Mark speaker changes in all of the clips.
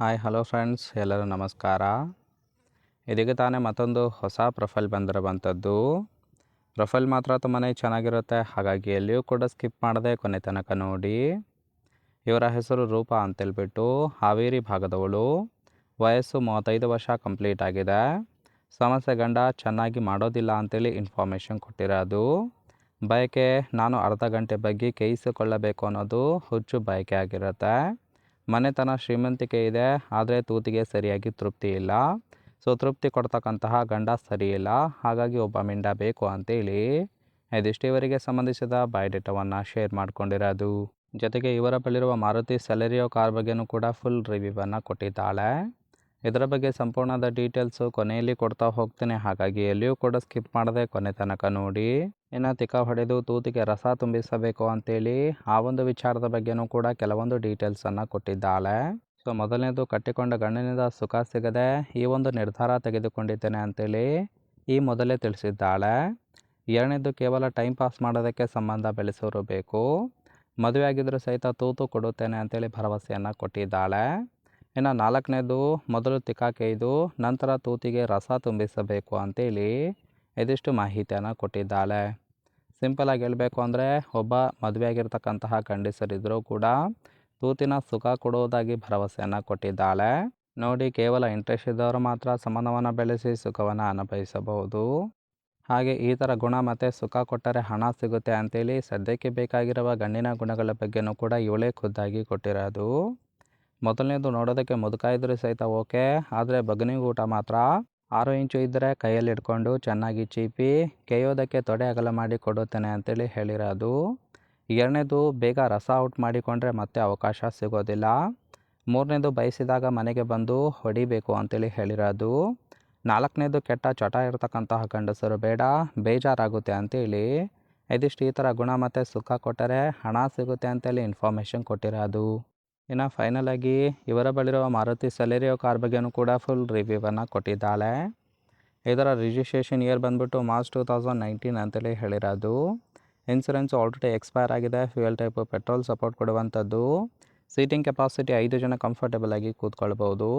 Speaker 1: Hi hello friends, ಎಲ್ಲರೂ ನಮಸ್ಕಾರ. ಇದೀಗ ತಾನೇ ಮತ್ತೊಂದು ಹೊಸ ಪ್ರೊಫೈಲ್ ಬಂದಿರುವಂಥದ್ದು. ಪ್ರೊಫೈಲ್ ಮಾತ್ರ ತುಂಬಾ ಚೆನ್ನಾಗಿರುತ್ತೆ, ಹಾಗಾಗಿ ಎಲ್ಲಿಯೂ ಕೂಡ ಸ್ಕಿಪ್ ಮಾಡದೆ ಕೊನೆ ತನಕ ನೋಡಿ. ಇವರ ಹೆಸರು ರೂಪಾ ಅಂತೇಳ್ಬಿಟ್ಟು, ಹಾವೇರಿ ಭಾಗದವಳು. ವಯಸ್ಸು 35 ವರ್ಷ ಕಂಪ್ಲೀಟ್ ಆಗಿದೆ. ಸಮಸ್ಯೆ ಗಂಡ ಚೆನ್ನಾಗಿ ಮಾಡೋದಿಲ್ಲ ಅಂತೇಳಿ ಇನ್ಫಾರ್ಮೇಷನ್ ಕೊಟ್ಟಿರೋದು. ಬಯಕೆ, ನಾನು ಅರ್ಧ ಗಂಟೆ ಬಗ್ಗೆ ಕೇಯಿಸಿಕೊಳ್ಳಬೇಕು ಅನ್ನೋದು ಹುಚ್ಚು ಬಯಕೆ ಆಗಿರುತ್ತೆ. ಮನೆತನ ಶ್ರೀಮಂತಿಕೆ ಇದೆ, ಆದರೆ ತೂತಿಗೆ ಸರಿಯಾಗಿ ತೃಪ್ತಿ ಇಲ್ಲ. ಸೊ ತೃಪ್ತಿ ಕೊಡ್ತಕ್ಕಂತಹ ಗಂಡ ಸರಿ ಇಲ್ಲ, ಹಾಗಾಗಿ ಒಬ್ಬ ಮಿಂಡ ಬೇಕು ಅಂತೇಳಿ ಇದಿಷ್ಟು ಇವರಿಗೆ ಸಂಬಂಧಿಸಿದ ಬಯೋಡೇಟಾವನ್ನು ಶೇರ್ ಮಾಡ್ಕೊಂಡಿರೋದು. ಜೊತೆಗೆ ಇವರ ಬಳಿರುವ ಮಾರುತಿ ಸೆಲೆರಿಯೋ ಕಾರ್ ಬಗ್ಗೆನೂ ಕೂಡ ಫುಲ್ ರಿವ್ಯೂವನ್ನು ಕೊಟ್ಟಿದ್ದಾಳೆ. ಇದರ ಬಗ್ಗೆ ಸಂಪೂರ್ಣದ ಡೀಟೇಲ್ಸು ಕೊನೆಯಲ್ಲಿ ಕೊಡ್ತಾ ಹೋಗ್ತೇನೆ, ಹಾಗಾಗಿ ಎಲ್ಲಿಯೂ ಕೂಡ ಸ್ಕಿಪ್ ಮಾಡದೆ ಕೊನೆ ತನಕ ನೋಡಿ. ಇನ್ನು ತಿಕ್ಕ ಹೊಡೆದು ತೂತಿಗೆ ರಸ ತುಂಬಿಸಬೇಕು ಅಂತೇಳಿ ಆ ಒಂದು ವಿಚಾರದ ಬಗ್ಗೆನೂ ಕೂಡ ಕೆಲವೊಂದು ಡೀಟೇಲ್ಸನ್ನು ಕೊಟ್ಟಿದ್ದಾಳೆ. ಸೊ ಮೊದಲನೇದು, ಕಟ್ಟಿಕೊಂಡ ಗಂಡನಿಂದ ಸುಖ ಸಿಗದೆ ಈ ಒಂದು ನಿರ್ಧಾರ ತೆಗೆದುಕೊಂಡಿದ್ದೇನೆ ಅಂತೇಳಿ ಈ ಮೊದಲೇ ತಿಳಿಸಿದ್ದಾಳೆ. ಎರಡನೇದು, ಕೇವಲ ಟೈಮ್ ಪಾಸ್ ಮಾಡೋದಕ್ಕೆ ಸಂಬಂಧ ಬೆಳೆಸೋರು ಬೇಕು. ಮದುವೆ ಆಗಿದ್ದರೂ ಸಹಿತ ತೂತು ಕೊಡುತ್ತೇನೆ ಅಂತೇಳಿ ಭರವಸೆಯನ್ನು ಕೊಟ್ಟಿದ್ದಾಳೆ. ಇನ್ನು ನಾಲ್ಕನೇದು, ಮೊದಲು ತಿಕ್ಕಾಕೆಯ್ದು ನಂತರ ತೂತಿಗೆ ರಸ ತುಂಬಿಸಬೇಕು ಅಂತೇಳಿ ಇದಿಷ್ಟು ಮಾಹಿತಿಯನ್ನು ಕೊಟ್ಟಿದ್ದಾಳೆ. ಸಿಂಪಲಾಗಿ ಹೇಳಬೇಕು ಅಂದರೆ, ಒಬ್ಬ ಮದುವೆ ಆಗಿರ್ತಕ್ಕಂತಹ ಗಂಡಸರಿದ್ದರೂ ಕೂಡ ತೂತಿನ ಸುಖ ಕೊಡುವುದಾಗಿ ಭರವಸೆಯನ್ನು ಕೊಟ್ಟಿದ್ದಾಳೆ. ನೋಡಿ, ಕೇವಲ ಇಂಟ್ರೆಸ್ಟ್ ಇದ್ದವರು ಮಾತ್ರ ಸಂಬಂಧವನ್ನು ಬೆಳೆಸಿ ಸುಖವನ್ನು ಅನುಭವಿಸಬಹುದು. ಹಾಗೆ ಈ ಥರ ಗುಣ ಮತ್ತು ಸುಖ ಕೊಟ್ಟರೆ ಹಣ ಸಿಗುತ್ತೆ ಅಂತೇಳಿ ಸದ್ಯಕ್ಕೆ ಬೇಕಾಗಿರುವ ಗಂಡಿನ ಗುಣಗಳ ಬಗ್ಗೆನೂ ಕೂಡ ಇವಳೇ ಖುದ್ದಾಗಿ ಕೊಟ್ಟಿರೋದು. ಮೊದಲನೇದು, ನೋಡೋದಕ್ಕೆ ಮುದುಕ ಇದ್ರೂ ಸಹಿತ ಓಕೆ, ಆದರೆ ಬಗನಿಗೂಟ ಮಾತ್ರ 6 ಇಂಚು ಇದ್ದರೆ ಕೈಯಲ್ಲಿ ಇಟ್ಕೊಂಡು ಚೆನ್ನಾಗಿ ಚೀಪಿ ಕೇಯೋದಕ್ಕೆ ತೊಡೆ ಅಗಲ ಮಾಡಿ ಕೊಡುತ್ತೇನೆ ಅಂತೇಳಿ ಹೇಳಿರೋದು. ಎರಡನೇದು, ಬೇಗ ರಸ ಔಟ್ ಮಾಡಿಕೊಂಡ್ರೆ ಮತ್ತೆ ಅವಕಾಶ ಸಿಗೋದಿಲ್ಲ. ಮೂರನೇದು, ಬಯಸಿದಾಗ ಮನೆಗೆ ಬಂದು ಹೊಡಿಬೇಕು ಅಂತೇಳಿ ಹೇಳಿರೋದು. ನಾಲ್ಕನೇದು, ಕೆಟ್ಟ ಚಟ ಇರತಕ್ಕಂತಹ ಗಂಡಸರು ಬೇಡ, ಬೇಜಾರಾಗುತ್ತೆ ಅಂತೇಳಿ ಇದಿಷ್ಟು ಈ ಥರ ಗುಣ ಮತ್ತು ಸುಖ ಕೊಟ್ಟರೆ ಹಣ ಸಿಗುತ್ತೆ ಅಂತೇಳಿ ಇನ್ಫಾರ್ಮೇಷನ್ ಕೊಟ್ಟಿರೋದು. ಇನ್ನು ಫೈನಲ್ ಆಗಿ ಇವರ ಬಳಿರುವ ಮಾರುತಿ ಸೆಲೆರಿಯೋ ಕಾರ್ ಬಗ್ಗೆನೂ ಕೂಡ ಫುಲ್ ರಿವ್ಯೂವನ್ನು ಕೊಟ್ಟಿದ್ದಾಳೆ. ಇದರ ರಿಜಿಸ್ಟ್ರೇಷನ್ ಇಯರ್ ಬಂದ್ಬಿಟ್ಟು ಮಾರ್ಚ್ 2019 ಅಂತೇಳಿ ಹೇಳಿರೋದು. ಇನ್ಸೂರೆನ್ಸು ಆಲ್ರೆಡಿ ಎಕ್ಸ್ಪೈರ್ ಆಗಿದೆ. ಫ್ಯೂಯಲ್ ಟೈಪು ಪೆಟ್ರೋಲ್ ಸಪೋರ್ಟ್ ಕೊಡುವಂಥದ್ದು. ಸೀಟಿಂಗ್ ಕೆಪಾಸಿಟಿ 5 ಜನ ಕಂಫರ್ಟೇಬಲ್ ಆಗಿ ಕೂತ್ಕೊಳ್ಬೋದು.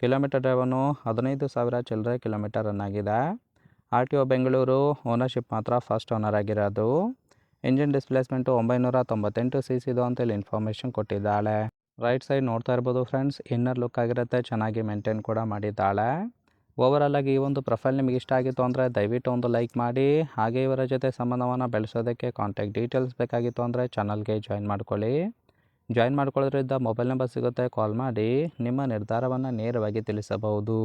Speaker 1: ಕಿಲೋಮೀಟರ್ ಡ್ರೈವನು 15,000 ಚಿಲ್ಲರೆ ಕಿಲೋಮೀಟರ್ ರನ್ ಆಗಿದೆ. RTO ಬೆಂಗಳೂರು. ಓನರ್ಶಿಪ್ ಮಾತ್ರ ಫಸ್ಟ್ ಓನರ್ ಆಗಿರೋದು. ಇಂಜಿನ್ ಡಿಸ್ಪ್ಲೇಸ್ಮೆಂಟು 998 cc ಅಂತೇಳಿ ಇನ್ಫಾರ್ಮೇಷನ್ ಕೊಟ್ಟಿದ್ದಾಳೆ. ರೈಟ್ ಸೈಡ್ ನೋಡ್ತಾ ಇರ್ಬೋದು ಫ್ರೆಂಡ್ಸ್, ಇನ್ನರ್ ಲುಕ್ ಆಗಿರುತ್ತೆ, ಚೆನ್ನಾಗಿ ಮೇಂಟೈನ್ ಕೂಡ ಮಾಡಿದ್ದಾಳೆ. ಓವರಾಲ್ ಆಗಿ ಈ ಒಂದು ಪ್ರೊಫೈಲ್ ನಿಮಗೆ ಇಷ್ಟ ಆಗಿತ್ತು ಅಂದರೆ ದಯವಿಟ್ಟು ಒಂದು ಲೈಕ್ ಮಾಡಿ. ಹಾಗೆ ಇವರ ಜೊತೆ ಸಂಬಂಧವನ್ನು ಬೆಳೆಸೋದಕ್ಕೆ ಕಾಂಟ್ಯಾಕ್ಟ್ ಡೀಟೇಲ್ಸ್ ಬೇಕಾಗಿತ್ತು ಅಂದರೆ ಚಾನಲ್ಗೆ ಜಾಯಿನ್ ಮಾಡ್ಕೊಳ್ಳಿ. ಜಾಯಿನ್ ಮಾಡ್ಕೊಳ್ಳೋದ್ರಿಂದ ಮೊಬೈಲ್ ನಂಬರ್ ಸಿಗುತ್ತೆ, ಕಾಲ್ ಮಾಡಿ ನಿಮ್ಮ ನಿರ್ಧಾರವನ್ನು ನೇರವಾಗಿ ತಿಳಿಸಬಹುದು.